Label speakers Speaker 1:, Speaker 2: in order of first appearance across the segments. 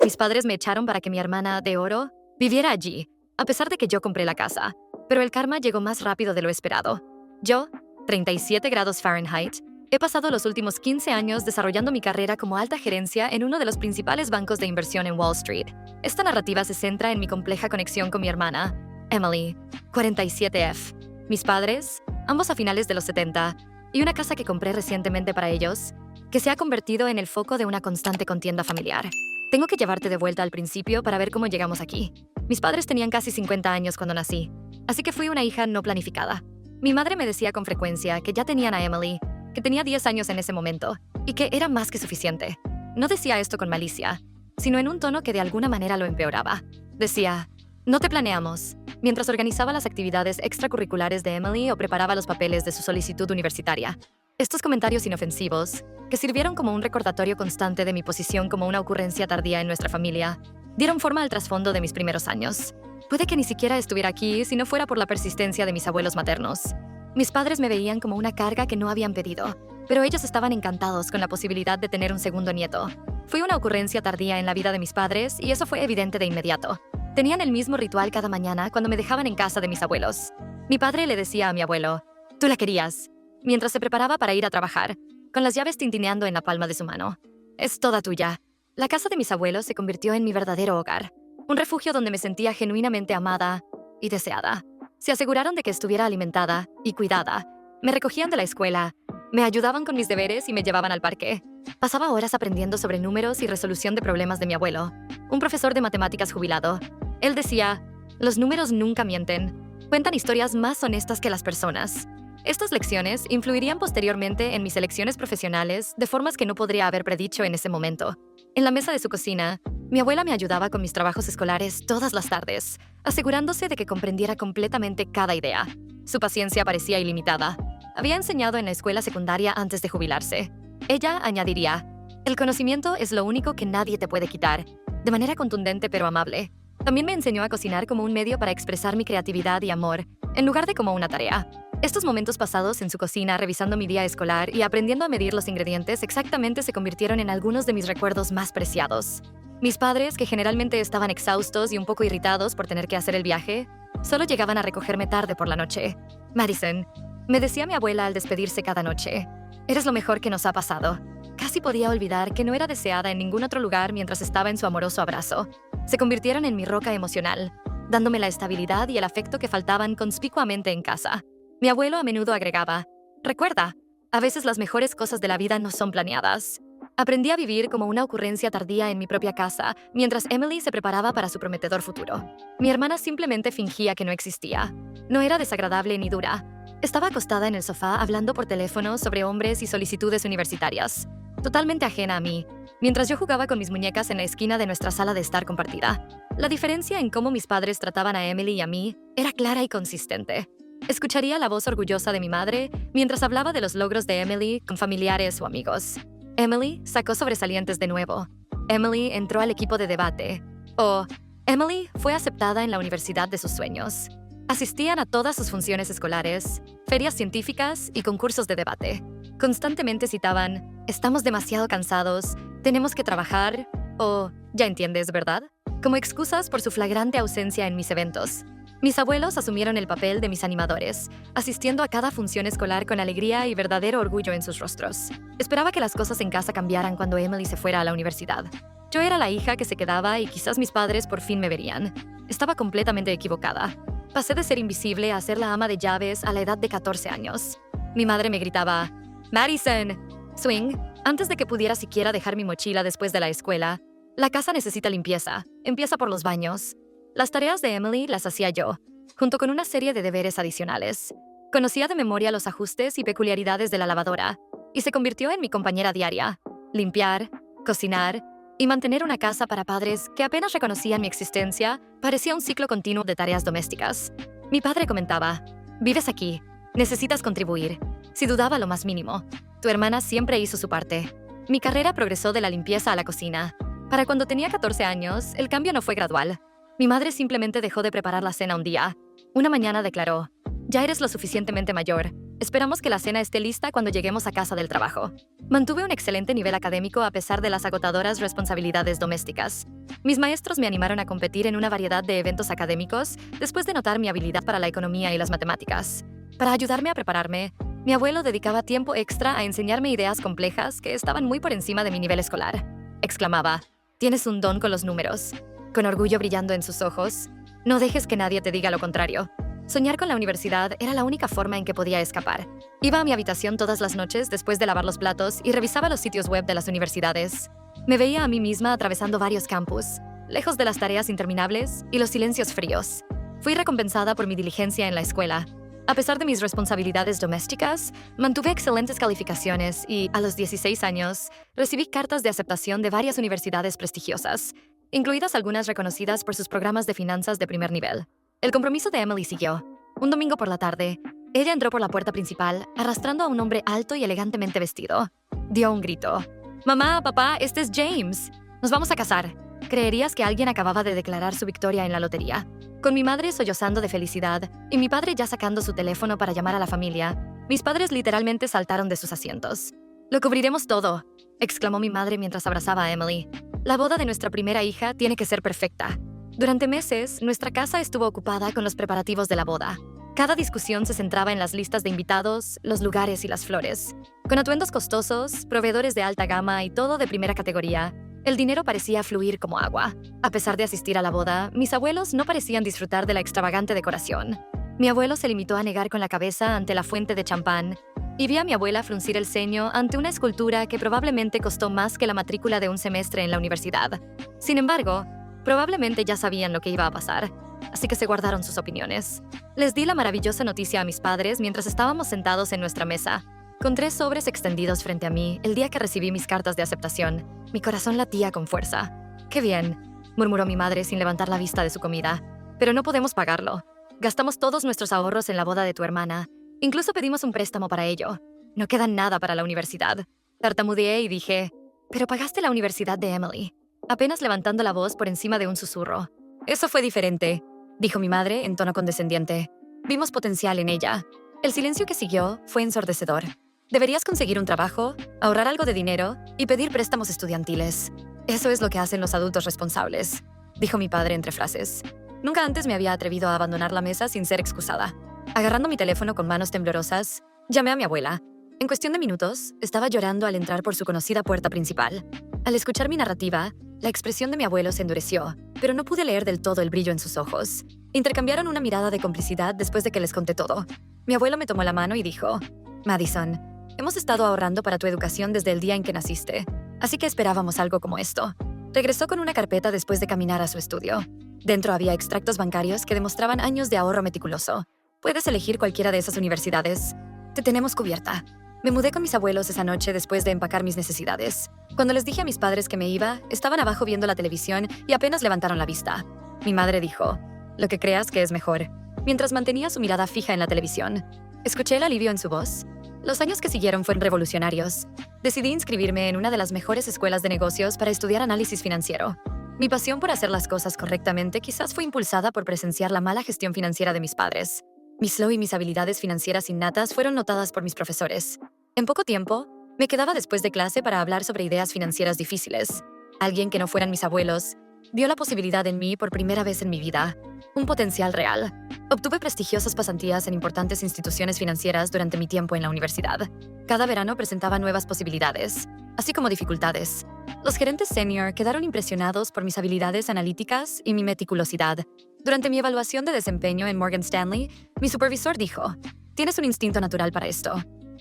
Speaker 1: Mis padres me echaron para que mi hermana de oro viviera allí, a pesar de que yo compré la casa. Pero el karma llegó más rápido de lo esperado. Yo, 37 grados Fahrenheit, he pasado los últimos 15 años desarrollando mi carrera como alta gerencia en uno de los principales bancos de inversión en Wall Street. Esta narrativa se centra en mi compleja conexión con mi hermana, Emily, 47F. Mis padres, ambos a finales de los 70, y una casa que compré recientemente para ellos, que se ha convertido en el foco de una constante contienda familiar. Tengo que llevarte de vuelta al principio para ver cómo llegamos aquí. Mis padres tenían casi 50 años cuando nací, así que fui una hija no planificada. Mi madre me decía con frecuencia que ya tenían a Emily, que tenía 10 años en ese momento, y que era más que suficiente. No decía esto con malicia, sino en un tono que de alguna manera lo empeoraba. Decía, no te planeamos, mientras organizaba las actividades extracurriculares de Emily o preparaba los papeles de su solicitud universitaria. Estos comentarios inofensivos, que sirvieron como un recordatorio constante de mi posición como una ocurrencia tardía en nuestra familia, dieron forma al trasfondo de mis primeros años. Puede que ni siquiera estuviera aquí si no fuera por la persistencia de mis abuelos maternos. Mis padres me veían como una carga que no habían pedido, pero ellos estaban encantados con la posibilidad de tener un segundo nieto. Fui una ocurrencia tardía en la vida de mis padres y eso fue evidente de inmediato. Tenían el mismo ritual cada mañana cuando me dejaban en casa de mis abuelos. Mi padre le decía a mi abuelo, «Tú la querías», mientras se preparaba para ir a trabajar, con las llaves tintineando en la palma de su mano. «Es toda tuya». La casa de mis abuelos se convirtió en mi verdadero hogar, un refugio donde me sentía genuinamente amada y deseada. Se aseguraron de que estuviera alimentada y cuidada. Me recogían de la escuela, me ayudaban con mis deberes y me llevaban al parque. Pasaba horas aprendiendo sobre números y resolución de problemas de mi abuelo, un profesor de matemáticas jubilado. Él decía, los números nunca mienten, cuentan historias más honestas que las personas. Estas lecciones influirían posteriormente en mis elecciones profesionales de formas que no podría haber predicho en ese momento. En la mesa de su cocina, mi abuela me ayudaba con mis trabajos escolares todas las tardes, asegurándose de que comprendiera completamente cada idea. Su paciencia parecía ilimitada. Había enseñado en la escuela secundaria antes de jubilarse. Ella añadiría, el conocimiento es lo único que nadie te puede quitar, de manera contundente pero amable. También me enseñó a cocinar como un medio para expresar mi creatividad y amor, en lugar de como una tarea. Estos momentos pasados en su cocina revisando mi día escolar y aprendiendo a medir los ingredientes exactamente se convirtieron en algunos de mis recuerdos más preciados. Mis padres, que generalmente estaban exhaustos y un poco irritados por tener que hacer el viaje, solo llegaban a recogerme tarde por la noche. Madison, me decía mi abuela al despedirse cada noche, eres lo mejor que nos ha pasado. Casi podía olvidar que no era deseada en ningún otro lugar mientras estaba en su amoroso abrazo. Se convirtieron en mi roca emocional, dándome la estabilidad y el afecto que faltaban conspicuamente en casa. Mi abuelo a menudo agregaba, recuerda, a veces las mejores cosas de la vida no son planeadas. Aprendí a vivir como una ocurrencia tardía en mi propia casa, mientras Emily se preparaba para su prometedor futuro. Mi hermana simplemente fingía que no existía. No era desagradable ni dura. Estaba acostada en el sofá hablando por teléfono sobre hombres y solicitudes universitarias, totalmente ajena a mí, mientras yo jugaba con mis muñecas en la esquina de nuestra sala de estar compartida. La diferencia en cómo mis padres trataban a Emily y a mí era clara y consistente. Escucharía la voz orgullosa de mi madre mientras hablaba de los logros de Emily con familiares o amigos. Emily sacó sobresalientes de nuevo. Emily entró al equipo de debate. O Emily fue aceptada en la universidad de sus sueños. Asistían a todas sus funciones escolares, ferias científicas y concursos de debate. Constantemente citaban, estamos demasiado cansados, tenemos que trabajar, o ya entiendes, ¿verdad? Como excusas por su flagrante ausencia en mis eventos. Mis abuelos asumieron el papel de mis animadores, asistiendo a cada función escolar con alegría y verdadero orgullo en sus rostros. Esperaba que las cosas en casa cambiaran cuando Emily se fuera a la universidad. Yo era la hija que se quedaba y quizás mis padres por fin me verían. Estaba completamente equivocada. Pasé de ser invisible a ser la ama de llaves a la edad de 14 años. Mi madre me gritaba, «Madison, swing», antes de que pudiera siquiera dejar mi mochila después de la escuela. La casa necesita limpieza. Empieza por los baños. Las tareas de Emily las hacía yo, junto con una serie de deberes adicionales. Conocía de memoria los ajustes y peculiaridades de la lavadora, y se convirtió en mi compañera diaria. Limpiar, cocinar y mantener una casa para padres que apenas reconocían mi existencia parecía un ciclo continuo de tareas domésticas. Mi padre comentaba, «Vives aquí, necesitas contribuir». Si dudaba lo más mínimo, tu hermana siempre hizo su parte. Mi carrera progresó de la limpieza a la cocina. Para cuando tenía 14 años, el cambio no fue gradual. Mi madre simplemente dejó de preparar la cena un día. Una mañana declaró, «Ya eres lo suficientemente mayor. Esperamos que la cena esté lista cuando lleguemos a casa del trabajo. Mantuve un excelente nivel académico a pesar de las agotadoras responsabilidades domésticas. Mis maestros me animaron a competir en una variedad de eventos académicos después de notar mi habilidad para la economía y las matemáticas. Para ayudarme a prepararme, mi abuelo dedicaba tiempo extra a enseñarme ideas complejas que estaban muy por encima de mi nivel escolar. Exclamaba, «Tienes un don con los números», con orgullo brillando en sus ojos. No dejes que nadie te diga lo contrario. Soñar con la universidad era la única forma en que podía escapar. Iba a mi habitación todas las noches después de lavar los platos y revisaba los sitios web de las universidades. Me veía a mí misma atravesando varios campus, lejos de las tareas interminables y los silencios fríos. Fui recompensada por mi diligencia en la escuela. A pesar de mis responsabilidades domésticas, mantuve excelentes calificaciones y, a los 16 años, recibí cartas de aceptación de varias universidades prestigiosas, incluidas algunas reconocidas por sus programas de finanzas de primer nivel. El compromiso de Emily siguió. Un domingo por la tarde, ella entró por la puerta principal, arrastrando a un hombre alto y elegantemente vestido. Dio un grito. «Mamá, papá, este es James. Nos vamos a casar». Creerías que alguien acababa de declarar su victoria en la lotería. Con mi madre sollozando de felicidad y mi padre ya sacando su teléfono para llamar a la familia, mis padres literalmente saltaron de sus asientos. «Lo cubriremos todo», exclamó mi madre mientras abrazaba a Emily. «La boda de nuestra primera hija tiene que ser perfecta». Durante meses, nuestra casa estuvo ocupada con los preparativos de la boda. Cada discusión se centraba en las listas de invitados, los lugares y las flores. Con atuendos costosos, proveedores de alta gama y todo de primera categoría, el dinero parecía fluir como agua. A pesar de asistir a la boda, mis abuelos no parecían disfrutar de la extravagante decoración. Mi abuelo se limitó a negar con la cabeza ante la fuente de champán y vi a mi abuela fruncir el ceño ante una escultura que probablemente costó más que la matrícula de un semestre en la universidad. Sin embargo, probablemente ya sabían lo que iba a pasar, así que se guardaron sus opiniones. Les di la maravillosa noticia a mis padres mientras estábamos sentados en nuestra mesa. Con 3 sobres extendidos frente a mí el día que recibí mis cartas de aceptación, mi corazón latía con fuerza. «Qué bien», murmuró mi madre sin levantar la vista de su comida. «Pero no podemos pagarlo. Gastamos todos nuestros ahorros en la boda de tu hermana. Incluso pedimos un préstamo para ello. No queda nada para la universidad». Tartamudeé y dije, «Pero pagaste la universidad de Emily», apenas levantando la voz por encima de un susurro. «Eso fue diferente», dijo mi madre en tono condescendiente. «Vimos potencial en ella». El silencio que siguió fue ensordecedor. «Deberías conseguir un trabajo, ahorrar algo de dinero y pedir préstamos estudiantiles. Eso es lo que hacen los adultos responsables», dijo mi padre entre frases. Nunca antes me había atrevido a abandonar la mesa sin ser excusada. Agarrando mi teléfono con manos temblorosas, llamé a mi abuela. En cuestión de minutos, estaba llorando al entrar por su conocida puerta principal. Al escuchar mi narrativa, la expresión de mi abuelo se endureció, pero no pude leer del todo el brillo en sus ojos. Intercambiaron una mirada de complicidad después de que les conté todo. Mi abuelo me tomó la mano y dijo, «Madison, hemos estado ahorrando para tu educación desde el día en que naciste, así que esperábamos algo como esto». Regresó con una carpeta después de caminar a su estudio. Dentro había extractos bancarios que demostraban años de ahorro meticuloso. «Puedes elegir cualquiera de esas universidades. Te tenemos cubierta». Me mudé con mis abuelos esa noche después de empacar mis necesidades. Cuando les dije a mis padres que me iba, estaban abajo viendo la televisión y apenas levantaron la vista. Mi madre dijo, «Lo que creas que es mejor», mientras mantenía su mirada fija en la televisión. Escuché el alivio en su voz. Los años que siguieron fueron revolucionarios. Decidí inscribirme en una de las mejores escuelas de negocios para estudiar análisis financiero. Mi pasión por hacer las cosas correctamente quizás fue impulsada por presenciar la mala gestión financiera de mis padres. Mi flow y mis habilidades financieras innatas fueron notadas por mis profesores. En poco tiempo, me quedaba después de clase para hablar sobre ideas financieras difíciles. Alguien que no fueran mis abuelos vio la posibilidad en mí por primera vez en mi vida, un potencial real. Obtuve prestigiosas pasantías en importantes instituciones financieras durante mi tiempo en la universidad. Cada verano presentaba nuevas posibilidades, así como dificultades. Los gerentes senior quedaron impresionados por mis habilidades analíticas y mi meticulosidad. Durante mi evaluación de desempeño en Morgan Stanley, mi supervisor dijo, «Tienes un instinto natural para esto.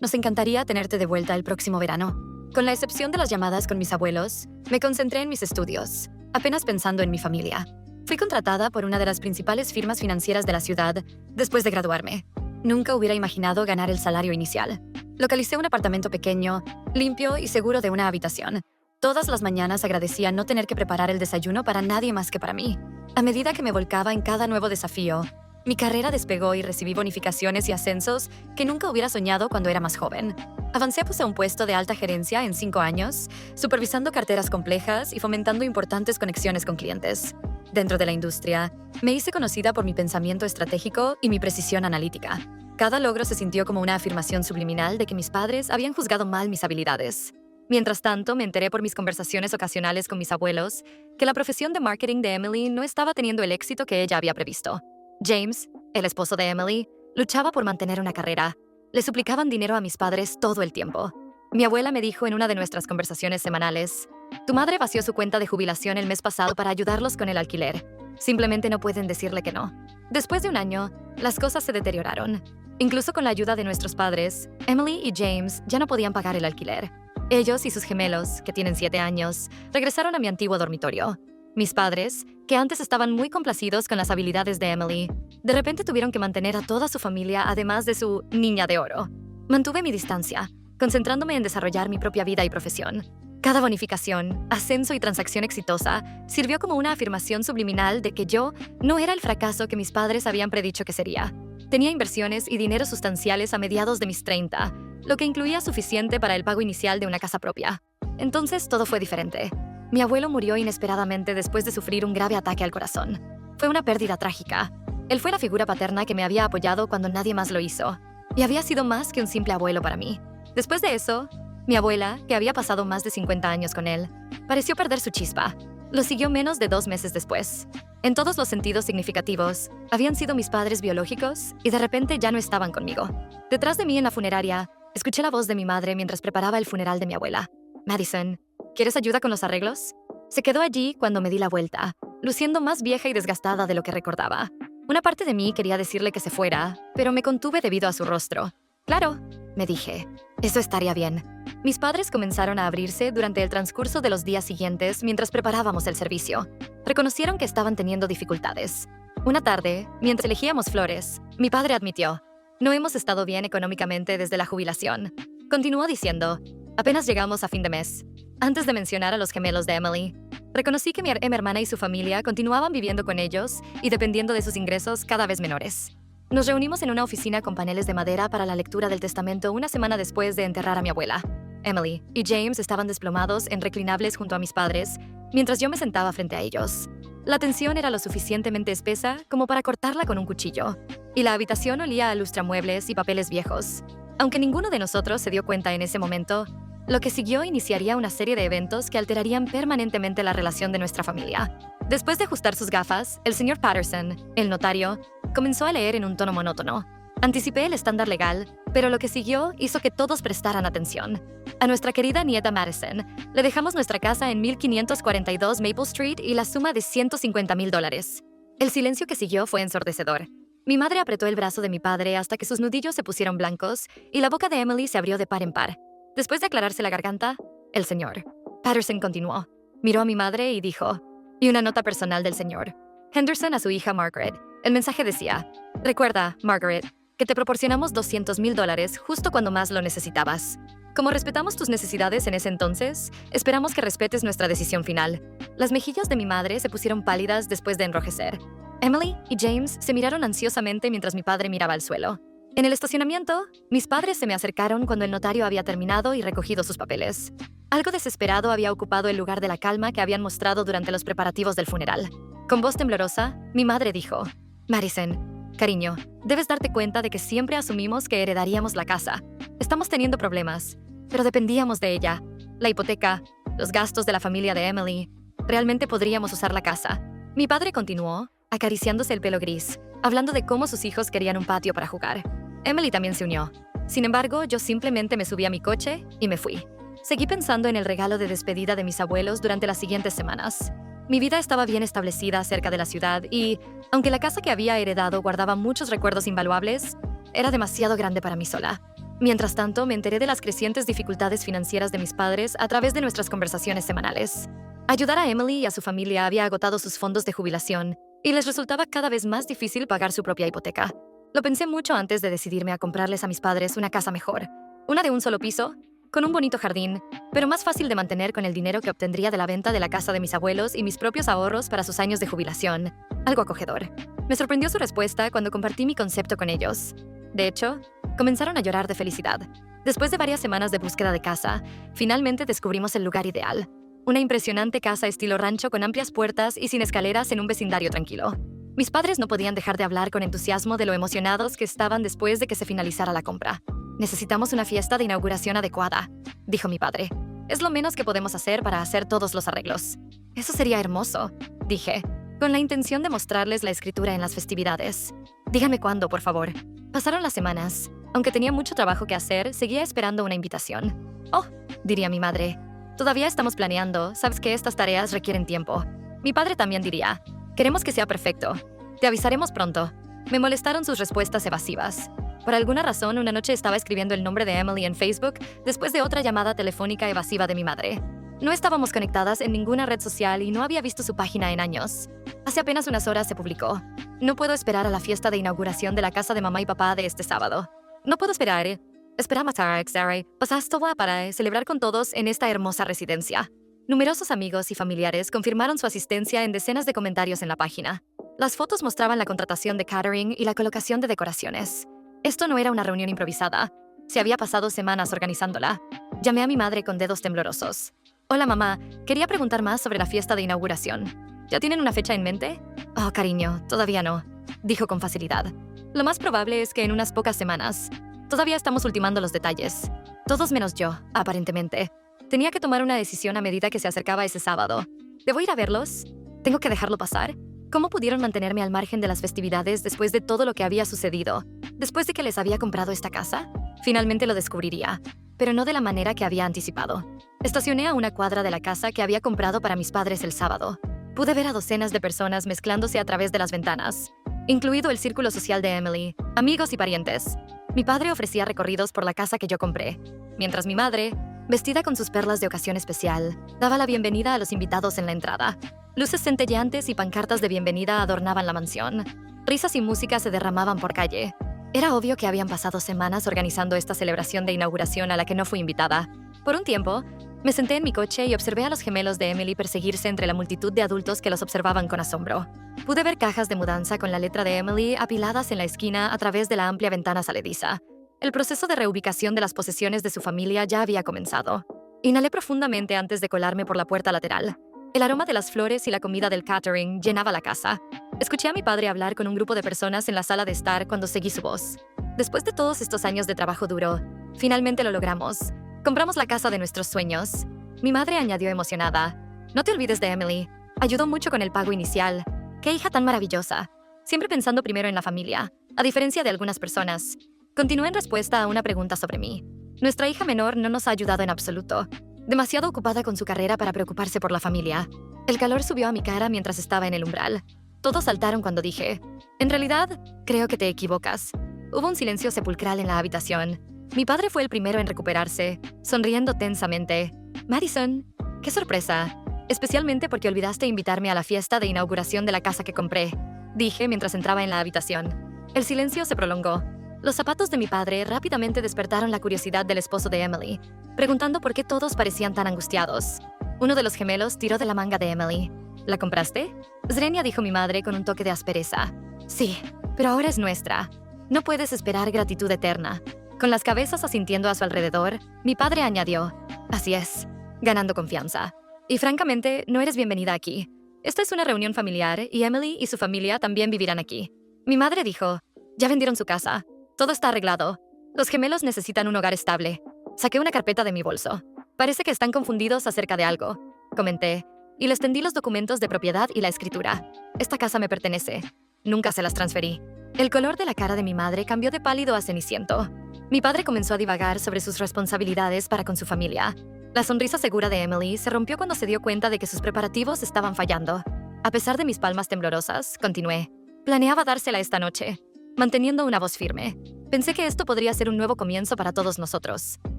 Speaker 1: Nos encantaría tenerte de vuelta el próximo verano». Con la excepción de las llamadas con mis abuelos, me concentré en mis estudios, apenas pensando en mi familia. Fui contratada por una de las principales firmas financieras de la ciudad después de graduarme. Nunca hubiera imaginado ganar el salario inicial. Localicé un apartamento pequeño, limpio y seguro de una habitación. Todas las mañanas agradecía no tener que preparar el desayuno para nadie más que para mí. A medida que me volcaba en cada nuevo desafío, mi carrera despegó y recibí bonificaciones y ascensos que nunca hubiera soñado cuando era más joven. Avancé a un puesto de alta gerencia en 5 años, supervisando carteras complejas y fomentando importantes conexiones con clientes. Dentro de la industria, me hice conocida por mi pensamiento estratégico y mi precisión analítica. Cada logro se sintió como una afirmación subliminal de que mis padres habían juzgado mal mis habilidades. Mientras tanto, me enteré por mis conversaciones ocasionales con mis abuelos que la profesión de marketing de Emily no estaba teniendo el éxito que ella había previsto. James, el esposo de Emily, luchaba por mantener una carrera. Le suplicaban dinero a mis padres todo el tiempo. Mi abuela me dijo en una de nuestras conversaciones semanales: «Tu madre vació su cuenta de jubilación el mes pasado para ayudarlos con el alquiler. Simplemente no pueden decirle que no». Después de un año, las cosas se deterioraron. Incluso con la ayuda de nuestros padres, Emily y James ya no podían pagar el alquiler. Ellos y sus gemelos, que tienen 7 años, regresaron a mi antiguo dormitorio. Mis padres, que antes estaban muy complacidos con las habilidades de Emily, de repente tuvieron que mantener a toda su familia además de su niña de oro. Mantuve mi distancia, concentrándome en desarrollar mi propia vida y profesión. Cada bonificación, ascenso y transacción exitosa sirvió como una afirmación subliminal de que yo no era el fracaso que mis padres habían predicho que sería. Tenía inversiones y dinero sustanciales a mediados de mis 30, lo que incluía suficiente para el pago inicial de una casa propia. Entonces todo fue diferente. Mi abuelo murió inesperadamente después de sufrir un grave ataque al corazón. Fue una pérdida trágica. Él fue la figura paterna que me había apoyado cuando nadie más lo hizo, y había sido más que un simple abuelo para mí. Después de eso, mi abuela, que había pasado más de 50 años con él, pareció perder su chispa. Lo siguió menos de 2 meses después. En todos los sentidos significativos, habían sido mis padres biológicos y de repente ya no estaban conmigo. Detrás de mí en la funeraria, escuché la voz de mi madre mientras preparaba el funeral de mi abuela. «Madison, ¿quieres ayuda con los arreglos?». Se quedó allí cuando me di la vuelta, luciendo más vieja y desgastada de lo que recordaba. Una parte de mí quería decirle que se fuera, pero me contuve debido a su rostro. «Claro», me dije, «eso estaría bien». Mis padres comenzaron a abrirse durante el transcurso de los días siguientes mientras preparábamos el servicio. Reconocieron que estaban teniendo dificultades. Una tarde, mientras elegíamos flores, mi padre admitió: «No hemos estado bien económicamente desde la jubilación». Continuó diciendo: «Apenas llegamos a fin de mes». Antes de mencionar a los gemelos de Emily, reconocí que mi hermana y su familia continuaban viviendo con ellos y dependiendo de sus ingresos cada vez menores. Nos reunimos en una oficina con paneles de madera para la lectura del testamento una semana después de enterrar a mi abuela. Emily y James estaban desplomados en reclinables junto a mis padres, mientras yo me sentaba frente a ellos. La tensión era lo suficientemente espesa como para cortarla con un cuchillo, y la habitación olía a lustramuebles y papeles viejos. Aunque ninguno de nosotros se dio cuenta en ese momento, lo que siguió iniciaría una serie de eventos que alterarían permanentemente la relación de nuestra familia. Después de ajustar sus gafas, el señor Patterson, el notario, comenzó a leer en un tono monótono. Anticipé el estándar legal, pero lo que siguió hizo que todos prestaran atención. A nuestra querida nieta Madison le dejamos nuestra casa en 1542 Maple Street y la suma de $150,000. El silencio que siguió fue ensordecedor. Mi madre apretó el brazo de mi padre hasta que sus nudillos se pusieron blancos y la boca de Emily se abrió de par en par. Después de aclararse la garganta, el señor Patterson continuó. Miró a mi madre y dijo: «Y una nota personal del señor Henderson a su hija Margaret». El mensaje decía: «Recuerda, Margaret, que te proporcionamos $200,000 justo cuando más lo necesitabas. Como respetamos tus necesidades en ese entonces, esperamos que respetes nuestra decisión final». Las mejillas de mi madre se pusieron pálidas después de enrojecer. Emily y James se miraron ansiosamente mientras mi padre miraba al suelo. En el estacionamiento, mis padres se me acercaron cuando el notario había terminado y recogido sus papeles. Algo desesperado había ocupado el lugar de la calma que habían mostrado durante los preparativos del funeral. Con voz temblorosa, mi madre dijo: «Madison, cariño, debes darte cuenta de que siempre asumimos que heredaríamos la casa. Estamos teniendo problemas, pero dependíamos de ella. La hipoteca, los gastos de la familia de Emily. Realmente podríamos usar la casa». Mi padre continuó, acariciándose el pelo gris, hablando de cómo sus hijos querían un patio para jugar. Emily también se unió. Sin embargo, yo simplemente me subí a mi coche y me fui. Seguí pensando en el regalo de despedida de mis abuelos durante las siguientes semanas. Mi vida estaba bien establecida cerca de la ciudad y, aunque la casa que había heredado guardaba muchos recuerdos invaluables, era demasiado grande para mí sola. Mientras tanto, me enteré de las crecientes dificultades financieras de mis padres a través de nuestras conversaciones semanales. Ayudar a Emily y a su familia había agotado sus fondos de jubilación y les resultaba cada vez más difícil pagar su propia hipoteca. Lo pensé mucho antes de decidirme a comprarles a mis padres una casa mejor, una de un solo piso, con un bonito jardín, pero más fácil de mantener con el dinero que obtendría de la venta de la casa de mis abuelos y mis propios ahorros para sus años de jubilación. Algo acogedor. Me sorprendió su respuesta cuando compartí mi concepto con ellos. De hecho, comenzaron a llorar de felicidad. Después de varias semanas de búsqueda de casa, finalmente descubrimos el lugar ideal. Una impresionante casa estilo rancho con amplias puertas y sin escaleras en un vecindario tranquilo. Mis padres no podían dejar de hablar con entusiasmo de lo emocionados que estaban después de que se finalizara la compra. Necesitamos una fiesta de inauguración adecuada, dijo mi padre. Es lo menos que podemos hacer para hacer todos los arreglos. Eso sería hermoso, dije, con la intención de mostrarles la escritura en las festividades. Díganme cuándo, por favor. Pasaron las semanas. Aunque tenía mucho trabajo que hacer, seguía esperando una invitación. Oh, diría mi madre. Todavía estamos planeando, sabes que estas tareas requieren tiempo. Mi padre también diría, queremos que sea perfecto. Te avisaremos pronto. Me molestaron sus respuestas evasivas. Por alguna razón, una noche estaba escribiendo el nombre de Emily en Facebook después de otra llamada telefónica evasiva de mi madre. No estábamos conectadas en ninguna red social y no había visto su página en años. Hace apenas unas horas se publicó. No puedo esperar a la fiesta de inauguración de la casa de mamá y papá de este sábado. No puedo esperar. Esperamos a Xara Pasastowa para celebrar con todos en esta hermosa residencia. Numerosos amigos y familiares confirmaron su asistencia en decenas de comentarios en la página. Las fotos mostraban la contratación de catering y la colocación de decoraciones. Esto no era una reunión improvisada. Se había pasado semanas organizándola. Llamé a mi madre con dedos temblorosos. Hola mamá, quería preguntar más sobre la fiesta de inauguración. ¿Ya tienen una fecha en mente? Oh, cariño, todavía no, dijo con facilidad. Lo más probable es que en unas pocas semanas. Todavía estamos ultimando los detalles. Todos menos yo, aparentemente. Tenía que tomar una decisión a medida que se acercaba ese sábado. ¿Debo ir a verlos? ¿Tengo que dejarlo pasar? ¿Cómo pudieron mantenerme al margen de las festividades después de todo lo que había sucedido? ¿Después de que les había comprado esta casa? Finalmente lo descubriría, pero no de la manera que había anticipado. Estacioné a una cuadra de la casa que había comprado para mis padres el sábado. Pude ver a docenas de personas mezclándose a través de las ventanas, incluido el círculo social de Emily, amigos y parientes. Mi padre ofrecía recorridos por la casa que yo compré, mientras mi madre, vestida con sus perlas de ocasión especial, daba la bienvenida a los invitados en la entrada. Luces centelleantes y pancartas de bienvenida adornaban la mansión. Risas y música se derramaban por calle. Era obvio que habían pasado semanas organizando esta celebración de inauguración a la que no fui invitada. Por un tiempo, me senté en mi coche y observé a los gemelos de Emily perseguirse entre la multitud de adultos que los observaban con asombro. Pude ver cajas de mudanza con la letra de Emily apiladas en la esquina a través de la amplia ventana salediza. El proceso de reubicación de las posesiones de su familia ya había comenzado. Inhalé profundamente antes de colarme por la puerta lateral. El aroma de las flores y la comida del catering llenaba la casa. Escuché a mi padre hablar con un grupo de personas en la sala de estar cuando seguí su voz. Después de todos estos años de trabajo duro, finalmente lo logramos. Compramos la casa de nuestros sueños. Mi madre añadió emocionada. No te olvides de Emily. Ayudó mucho con el pago inicial. ¡Qué hija tan maravillosa! Siempre pensando primero en la familia, a diferencia de algunas personas. Continué en respuesta a una pregunta sobre mí. Nuestra hija menor no nos ha ayudado en absoluto. Demasiado ocupada con su carrera para preocuparse por la familia. El calor subió a mi cara mientras estaba en el umbral. Todos saltaron cuando dije, en realidad, creo que te equivocas. Hubo un silencio sepulcral en la habitación. Mi padre fue el primero en recuperarse, sonriendo tensamente. Madison, qué sorpresa. Especialmente porque olvidaste invitarme a la fiesta de inauguración de la casa que compré, dije mientras entraba en la habitación. El silencio se prolongó. Los zapatos de mi padre rápidamente despertaron la curiosidad del esposo de Emily, preguntando por qué todos parecían tan angustiados. Uno de los gemelos tiró de la manga de Emily. ¿La compraste? Zrenia, dijo mi madre con un toque de aspereza. Sí, pero ahora es nuestra. No puedes esperar gratitud eterna. Con las cabezas asintiendo a su alrededor, mi padre añadió, así es, ganando confianza. Y francamente, no eres bienvenida aquí. Esta es una reunión familiar y Emily y su familia también vivirán aquí. Mi madre dijo, ya vendieron su casa. Todo está arreglado. Los gemelos necesitan un hogar estable. Saqué una carpeta de mi bolso. Parece que están confundidos acerca de algo, comenté, y les tendí los documentos de propiedad y la escritura. Esta casa me pertenece. Nunca se las transferí. El color de la cara de mi madre cambió de pálido a ceniciento. Mi padre comenzó a divagar sobre sus responsabilidades para con su familia. La sonrisa segura de Emily se rompió cuando se dio cuenta de que sus preparativos estaban fallando. A pesar de mis palmas temblorosas, continué. Planeaba dársela esta noche, manteniendo una voz firme. Pensé que esto podría ser un nuevo comienzo para todos nosotros.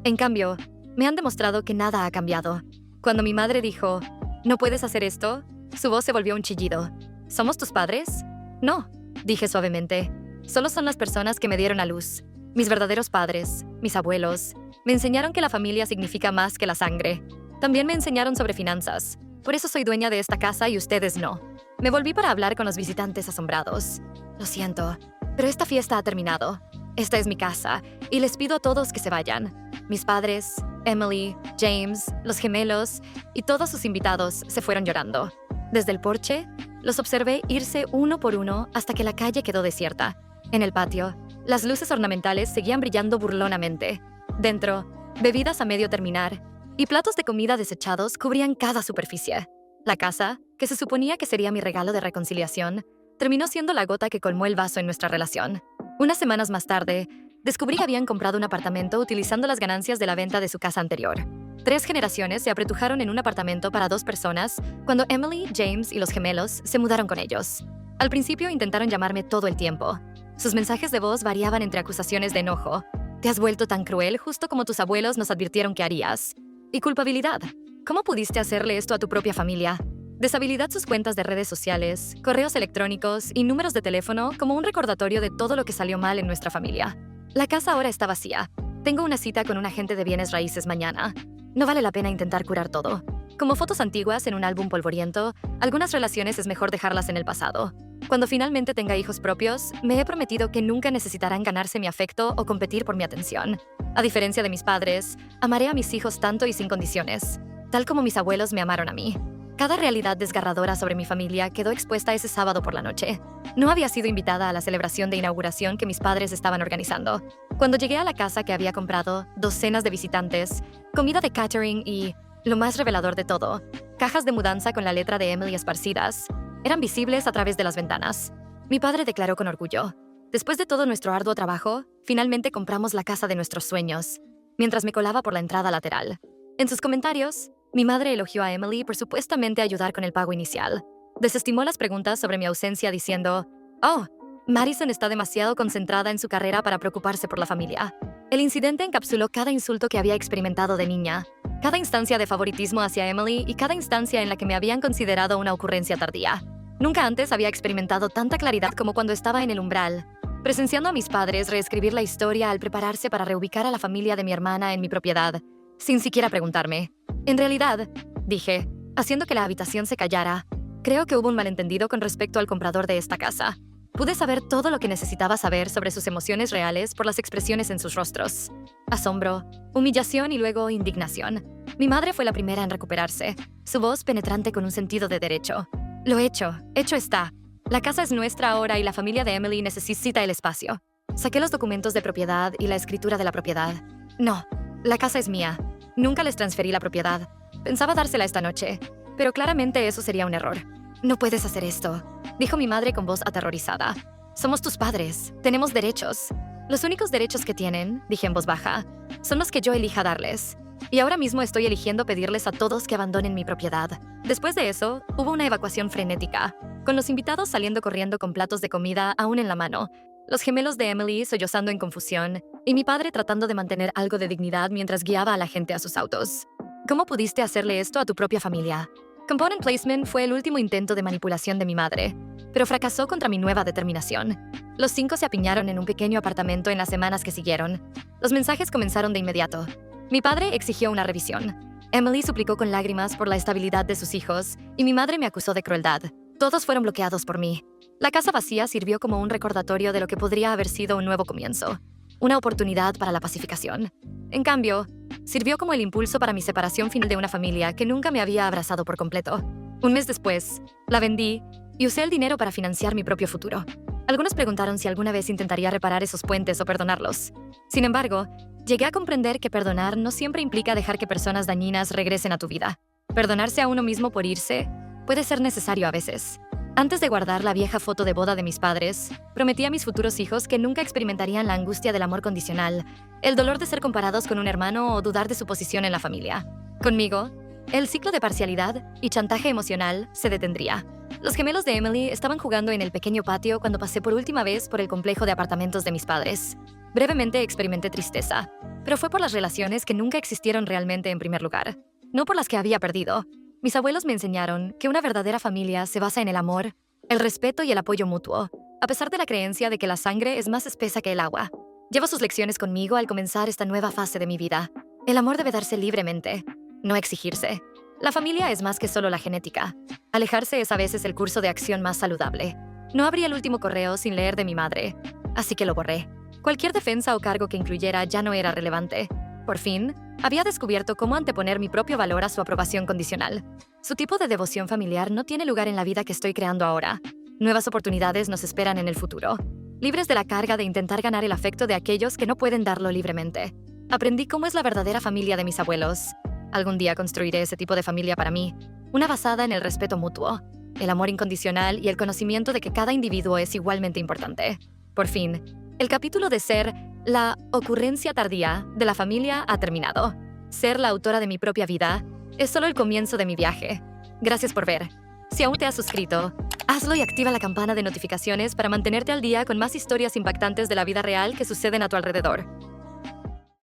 Speaker 1: En cambio, me han demostrado que nada ha cambiado. Cuando mi madre dijo, ¿no puedes hacer esto?, su voz se volvió un chillido. ¿Somos tus padres? No, dije suavemente. Solo son las personas que me dieron a luz. Mis verdaderos padres, mis abuelos, me enseñaron que la familia significa más que la sangre. También me enseñaron sobre finanzas. Por eso soy dueña de esta casa y ustedes no. Me volví para hablar con los visitantes asombrados. Lo siento, pero esta fiesta ha terminado. Esta es mi casa, y les pido a todos que se vayan. Mis padres, Emily, James, los gemelos y todos sus invitados se fueron llorando. Desde el porche, Los observé irse uno por uno hasta que la calle quedó desierta. En el patio, las luces ornamentales seguían brillando burlonamente. Dentro, bebidas a medio terminar y platos de comida desechados cubrían cada superficie. La casa, que se suponía que sería mi regalo de reconciliación, terminó siendo la gota que colmó el vaso en nuestra relación. Unas semanas más tarde, descubrí que habían comprado un apartamento utilizando las ganancias de la venta de su casa anterior. 3 generaciones se apretujaron en un apartamento para 2 personas cuando Emily, James y los gemelos se mudaron con ellos. Al principio intentaron llamarme todo el tiempo. Sus mensajes de voz variaban entre acusaciones de enojo. «Te has vuelto tan cruel justo como tus abuelos nos advirtieron que harías». Y culpabilidad. «¿Cómo pudiste hacerle esto a tu propia familia?». Deshabilitad sus cuentas de redes sociales, correos electrónicos y números de teléfono como un recordatorio de todo lo que salió mal en nuestra familia. La casa ahora está vacía. Tengo una cita con un agente de bienes raíces mañana. No vale la pena intentar curar todo. Como fotos antiguas en un álbum polvoriento, algunas relaciones es mejor dejarlas en el pasado. Cuando finalmente tenga hijos propios, me he prometido que nunca necesitarán ganarse mi afecto o competir por mi atención. A diferencia de mis padres, amaré a mis hijos tanto y sin condiciones, tal como mis abuelos me amaron a mí. Cada realidad desgarradora sobre mi familia quedó expuesta ese sábado por la noche. No había sido invitada a la celebración de inauguración que mis padres estaban organizando. Cuando llegué a la casa que había comprado, docenas de visitantes, comida de catering y, lo más revelador de todo, cajas de mudanza con la letra de Emily esparcidas, eran visibles a través de las ventanas. Mi padre declaró con orgullo: «Después de todo nuestro arduo trabajo, finalmente compramos la casa de nuestros sueños», mientras me colaba por la entrada lateral. En sus comentarios, mi madre elogió a Emily por supuestamente ayudar con el pago inicial. Desestimó las preguntas sobre mi ausencia diciendo: «Oh, Madison está demasiado concentrada en su carrera para preocuparse por la familia». El incidente encapsuló cada insulto que había experimentado de niña, cada instancia de favoritismo hacia Emily y cada instancia en la que me habían considerado una ocurrencia tardía. Nunca antes había experimentado tanta claridad como cuando estaba en el umbral, presenciando a mis padres reescribir la historia al prepararse para reubicar a la familia de mi hermana en mi propiedad, sin siquiera preguntarme. «En realidad», dije, haciendo que la habitación se callara, «creo que hubo un malentendido con respecto al comprador de esta casa». Pude saber todo lo que necesitaba saber sobre sus emociones reales por las expresiones en sus rostros. Asombro, humillación y luego indignación. Mi madre fue la primera en recuperarse, su voz penetrante con un sentido de derecho. «Lo hecho está. La casa es nuestra ahora y la familia de Emily necesita el espacio». Saqué los documentos de propiedad y la escritura de la propiedad. «No, la casa es mía. Nunca les transferí la propiedad. Pensaba dársela esta noche, pero claramente eso sería un error». «No puedes hacer esto», dijo mi madre con voz aterrorizada. «Somos tus padres. Tenemos derechos». «Los únicos derechos que tienen», dije en voz baja, «son los que yo elija darles. Y ahora mismo estoy eligiendo pedirles a todos que abandonen mi propiedad». Después de eso, hubo una evacuación frenética, con los invitados saliendo corriendo con platos de comida aún en la mano, los gemelos de Emily sollozando en confusión, y mi padre tratando de mantener algo de dignidad mientras guiaba a la gente a sus autos. «¿Cómo pudiste hacerle esto a tu propia familia?». Component placement fue el último intento de manipulación de mi madre, pero fracasó contra mi nueva determinación. Los 5 se apiñaron en un pequeño apartamento en las semanas que siguieron. Los mensajes comenzaron de inmediato. Mi padre exigió una revisión. Emily suplicó con lágrimas por la estabilidad de sus hijos, y mi madre me acusó de crueldad. Todos fueron bloqueados por mí. La casa vacía sirvió como un recordatorio de lo que podría haber sido un nuevo comienzo, una oportunidad para la pacificación. En cambio, sirvió como el impulso para mi separación final de una familia que nunca me había abrazado por completo. Un mes después, la vendí y usé el dinero para financiar mi propio futuro. Algunos preguntaron si alguna vez intentaría reparar esos puentes o perdonarlos. Sin embargo, llegué a comprender que perdonar no siempre implica dejar que personas dañinas regresen a tu vida. Perdonarse a uno mismo por irse puede ser necesario a veces. Antes de guardar la vieja foto de boda de mis padres, prometí a mis futuros hijos que nunca experimentarían la angustia del amor condicional, el dolor de ser comparados con un hermano o dudar de su posición en la familia. Conmigo, el ciclo de parcialidad y chantaje emocional se detendría. Los gemelos de Emily estaban jugando en el pequeño patio cuando pasé por última vez por el complejo de apartamentos de mis padres. Brevemente experimenté tristeza, pero fue por las relaciones que nunca existieron realmente en primer lugar, no por las que había perdido. Mis abuelos me enseñaron que una verdadera familia se basa en el amor, el respeto y el apoyo mutuo, a pesar de la creencia de que la sangre es más espesa que el agua. Llevo sus lecciones conmigo al comenzar esta nueva fase de mi vida. El amor debe darse libremente, no exigirse. La familia es más que solo la genética. Alejarse es a veces el curso de acción más saludable. No abrí el último correo sin leer de mi madre, así que lo borré. Cualquier defensa o cargo que incluyera ya no era relevante. Por fin, había descubierto cómo anteponer mi propio valor a su aprobación condicional. Su tipo de devoción familiar no tiene lugar en la vida que estoy creando ahora. Nuevas oportunidades nos esperan en el futuro, libres de la carga de intentar ganar el afecto de aquellos que no pueden darlo libremente. Aprendí cómo es la verdadera familia de mis abuelos. Algún día construiré ese tipo de familia para mí, una basada en el respeto mutuo, el amor incondicional y el conocimiento de que cada individuo es igualmente importante. Por fin, el capítulo de ser la ocurrencia tardía de la familia ha terminado. Ser la autora de mi propia vida es solo el comienzo de mi viaje. Gracias por ver. Si aún te has suscrito, hazlo y activa la campana de notificaciones para mantenerte al día con más historias impactantes de la vida real que suceden a tu alrededor.